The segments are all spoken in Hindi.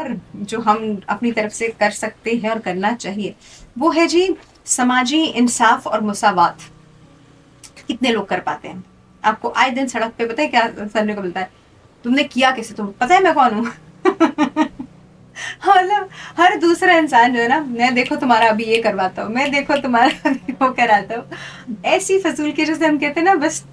और जो हम अपनी तरफ से कर सकते हैं और करना चाहिए, वो है जी समाजी इंसाफ और मुसावात। कितने लोग कर पाते हैं? आपको आए दिन सड़क पे पता है क्या सुनने को मिलता है? तुमने किया कैसे? तुम पता है मैं कौन हूँ? मतलब हर दूसरा इंसान जो है ना, मैं देखो तुम्हारा अभी ये करवाता हूँ, मैं देखो तुम्हारा अभी वो कराता हूँ, ऐसी फजूल की जैसे हम कहते हैं ना, बस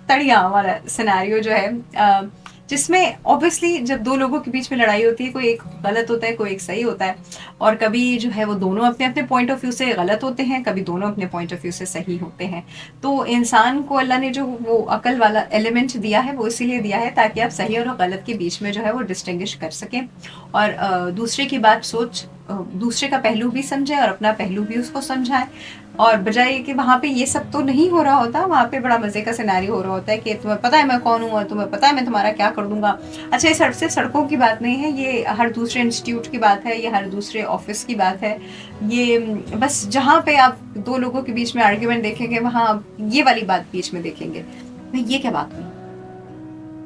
तड़िया वाला सिनेरियो जो है, जिसमें ऑब्वियसली जब दो लोगों के बीच में लड़ाई होती है, कोई एक गलत होता है, कोई एक सही होता है, और कभी जो है वो दोनों अपने अपने पॉइंट ऑफ व्यू से गलत होते हैं, कभी दोनों अपने पॉइंट ऑफ व्यू से सही होते हैं। तो इंसान को अल्लाह ने जो वो अकल वाला एलिमेंट दिया है, वो इसीलिए दिया है ताकि आप सही और गलत के बीच में जो है वो डिस्टिंग्विश कर सकें, और दूसरे की बात सोच, दूसरे का पहलू भी समझे और अपना पहलू भी उसको समझाए। और बजाय कि वहाँ पे ये सब तो नहीं हो रहा होता, वहाँ पे बड़ा मजे का सिनेरियो हो रहा होता है कि तुम्हें पता है मैं कौन हूँ और तुम्हें पता है मैं तुम्हारा क्या कर दूंगा। अच्छा, ये सिर्फ सड़कों की बात नहीं है, ये हर दूसरे इंस्टीट्यूट की बात है, ये हर दूसरे ऑफिस की बात है, ये बस जहाँ पे आप दो लोगों के बीच में आर्ग्यूमेंट देखेंगे, वहाँ आप ये वाली बात बीच में देखेंगे। भाई ये क्या बात हुई?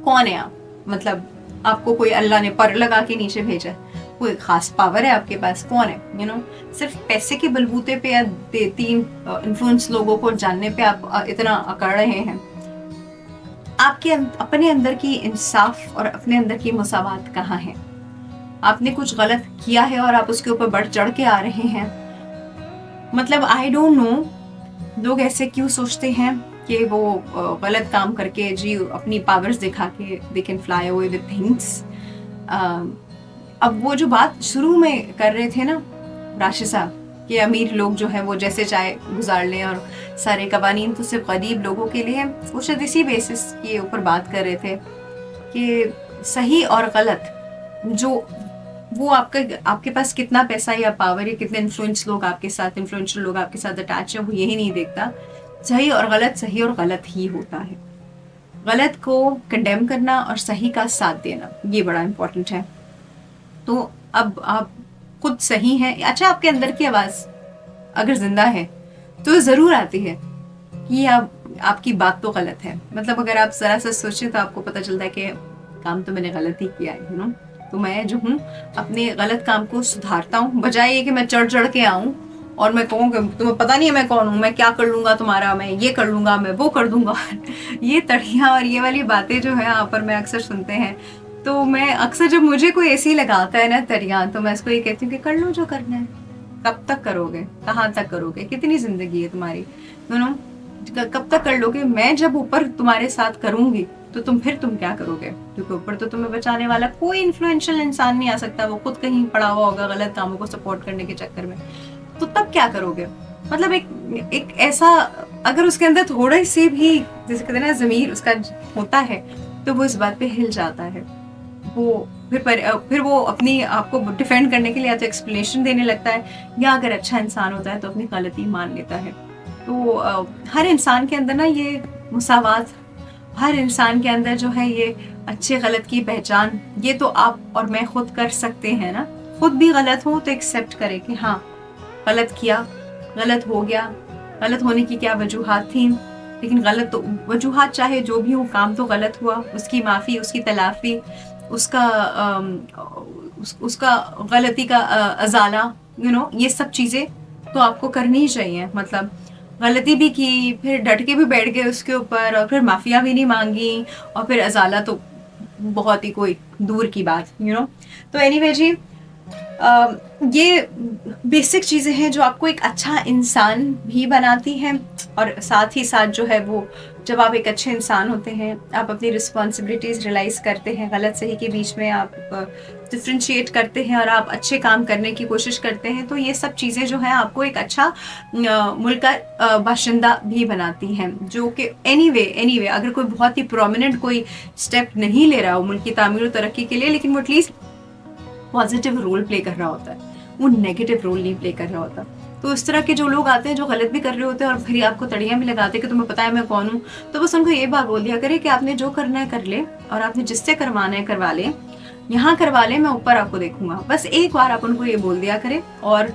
कौन है आप? मतलब आपको कोई अल्लाह ने पर लगा के नीचे भेजा है? कोई खास पावर है आपके पास? कौन है? सिर्फ पैसे के बलबूते पे या तीन इन्फ्लुएंस लोगों को जानने पे आप इतना अकड़ रहे हैं? आपके अपने अंदर की इंसाफ और अपने अंदर की मुसावात कहाँ है? आपने कुछ गलत किया है और आप उसके ऊपर बढ़ चढ़ के आ रहे हैं। मतलब आई डोंट नो, लोग ऐसे क्यों सोचते हैं कि वो गलत काम करके जी अपनी पावर्स दिखा के they can fly away with things. अब वो जो बात शुरू में कर रहे थे ना राशि साहब, कि अमीर लोग जो है वो जैसे चाहे गुजार लें और सारे कवानीन तो सिर्फ गरीब लोगों के लिए हैं, वो शायद इसी बेसिस के ऊपर बात कर रहे थे कि सही और गलत, जो वो आपके पास कितना पैसा या पावर या कितने इन्फ्लुएंशियल लोग आपके साथ अटैच है, वो यही नहीं देखता। सही और गलत ही होता है। गलत को कंडेम करना और सही का साथ देना, ये बड़ा इंपॉर्टेंट है। तो अब आप खुद सही हैं। अच्छा, आपके अंदर की आवाज अगर जिंदा है तो जरूर आती है कि आपकी बात तो गलत है। मतलब अगर आप जरा सा सोचें तो आपको पता चलता है कि काम तो मैंने गलत ही किया है। तो मैं जो हूँ अपने गलत काम को सुधारता हूँ, बजाय ये कि मैं चढ़ चढ़ के आऊँ और मैं कहूँ कि तुम्हें पता नहीं है मैं कौन हूँ, मैं क्या कर लूंगा तुम्हारा, मैं ये कर लूंगा, मैं वो कर दूंगा। ये तड़ियाँ और ये वाली बातें जो है यहाँ पर मैं अक्सर सुनते हैं। तो मैं अक्सर जब मुझे कोई ऐसी लगाता है ना तड़ियाँ, तो मैं इसको ये कहती हूँ कि कर लो जो करना है। कब तक करोगे? कहाँ तक करोगे? कितनी जिंदगी है तुम्हारी? कब तक कर लोगे? मैं जब ऊपर तुम्हारे साथ करूंगी तो तुम क्या करोगे? क्योंकि ऊपर तो तुम्हें बचाने वाला कोई इन्फ्लुएंशियल इंसान नहीं आ सकता, वो खुद कहीं पड़ा हुआ होगा गलत कामों को सपोर्ट करने के चक्कर में। तो तब क्या करोगे? मतलब एक ऐसा, अगर उसके अंदर थोड़े से भी जैसे कहते हैं ना ज़मीर उसका होता है, तो वो इस बात पे हिल जाता है। वो फिर वो अपनी आपको डिफेंड करने के लिए या तो एक्सप्लेनेशन देने लगता है, या अगर अच्छा इंसान होता है तो अपनी गलती मान लेता है। तो हर इंसान के अंदर ना ये मुसावात, हर इंसान के अंदर जो है ये अच्छे गलत की पहचान, ये तो आप और मैं खुद कर सकते हैं ना। खुद भी गलत हो तो एक्सेप्ट करें कि हाँ गलत किया, गलत हो गया, गलत होने की क्या वजूहात थी, लेकिन गलत तो वजूहात चाहे जो भी हो, काम तो गलत हुआ, उसकी माफ़ी, उसकी तलाफ़ी, उसका गलती का अजाला, ये सब चीज़ें तो आपको करनी ही चाहिए। मतलब गलती भी की, फिर डट के भी बैठ गए उसके ऊपर, और फिर माफिया भी नहीं मांगी, और फिर अजाला तो बहुत ही कोई दूर की बात। तो एनीवे जी, ये बेसिक चीज़ें हैं जो आपको एक अच्छा इंसान भी बनाती हैं, और साथ ही साथ जो है वो जब आप एक अच्छे इंसान होते हैं, आप अपनी रिस्पॉन्सिबिलिटीज़ रियलाइज़ करते हैं, गलत सही के बीच में आप डिफ्रेंशिएट करते हैं और आप अच्छे काम करने की कोशिश करते हैं, तो ये सब चीज़ें जो है आपको एक अच्छा मुल्क का बाशिंदा भी बनाती हैं। जो कि एनीवे अगर कोई बहुत ही प्रोमिनेंट कोई स्टेप नहीं ले रहा हो मुल्क की तामीर और तरक्की के लिए, लेकिन वो एटलीस्ट पॉजिटिव रोल प्ले कर रहा होता है, वो नेगेटिव रोल नहीं प्ले कर रहा होता। तो इस तरह के जो लोग आते हैं जो गलत भी कर रहे होते हैं और फिर आपको तड़ियाँ भी लगाते हैं कि तुम्हें पता है मैं कौन हूँ, तो बस उनको ये बात बोल दिया करे कि आपने जो करना है कर ले, और आपने जिससे करवाना है करवा ले, यहाँ करवा ले, मैं ऊपर आपको देखूंगा। बस एक बार आप उनको ये बोल दिया करें, और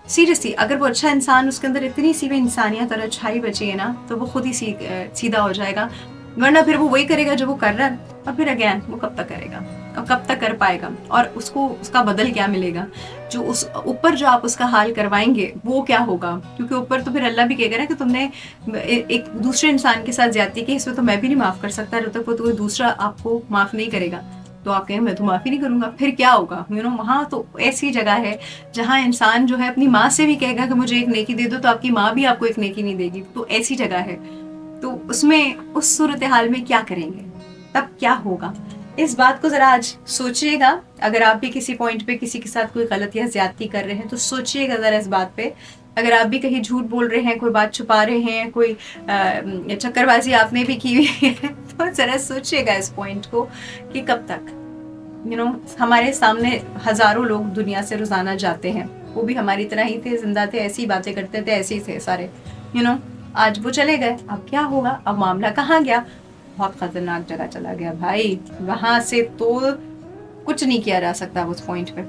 सीरियसली अगर वो अच्छा इंसान, उसके अंदर इतनी सी भी इंसानियत और अच्छाई बची है ना, तो वो खुद ही सीधा हो जाएगा। वरना फिर वो वही करेगा जो वो कर रहा है, और फिर अगेन वो कब तक करेगा। कब तक कर पाएगा, और उसको उसका बदल क्या मिलेगा? जो उस ऊपर जो आप उसका हाल करवाएंगे वो क्या होगा? क्योंकि ऊपर तो फिर अल्लाह भी कहेगा ना कि तुमने एक दूसरे इंसान के साथ ज्यादती की, इसमें तो मैं भी नहीं माफ कर सकता, जब तक वो कोई दूसरा आपको माफ नहीं करेगा तो आप कहें मैं तो माफी नहीं करूंगा, फिर क्या होगा? वहाँ तो ऐसी जगह है जहाँ इंसान जो है अपनी माँ से भी कहेगा कि मुझे एक नेकी दे दो, तो आपकी माँ भी आपको एक नेकी नहीं देगी। तो ऐसी जगह है, तो उसमें उस सूरत हाल में क्या करेंगे, तब क्या होगा? इस बात को जरा आज सोचिएगा। अगर आप भी किसी पॉइंट पे किसी के साथ कोई गलत या ज्यादती कर रहे हैं तो सोचिएगा जरा इस बात पे। अगर आप भी कहीं झूठ बोल रहे हैं, कोई बात छुपा रहे हैं, कोई चक्करबाजी आपने भी की हुई है तो जरा सोचिएगा इस पॉइंट को कि कब तक। हमारे सामने हजारों लोग दुनिया से रोजाना जाते हैं, वो भी हमारी तरह ही थे, जिंदा थे, ऐसी बातें करते थे, ऐसे ही थे सारे। आज वो चले गए, अब क्या होगा? अब मामला कहाँ गया? बहुत खतरनाक जगह चला गया भाई, वहां से तो कुछ नहीं किया जा सकता उस पॉइंट पे।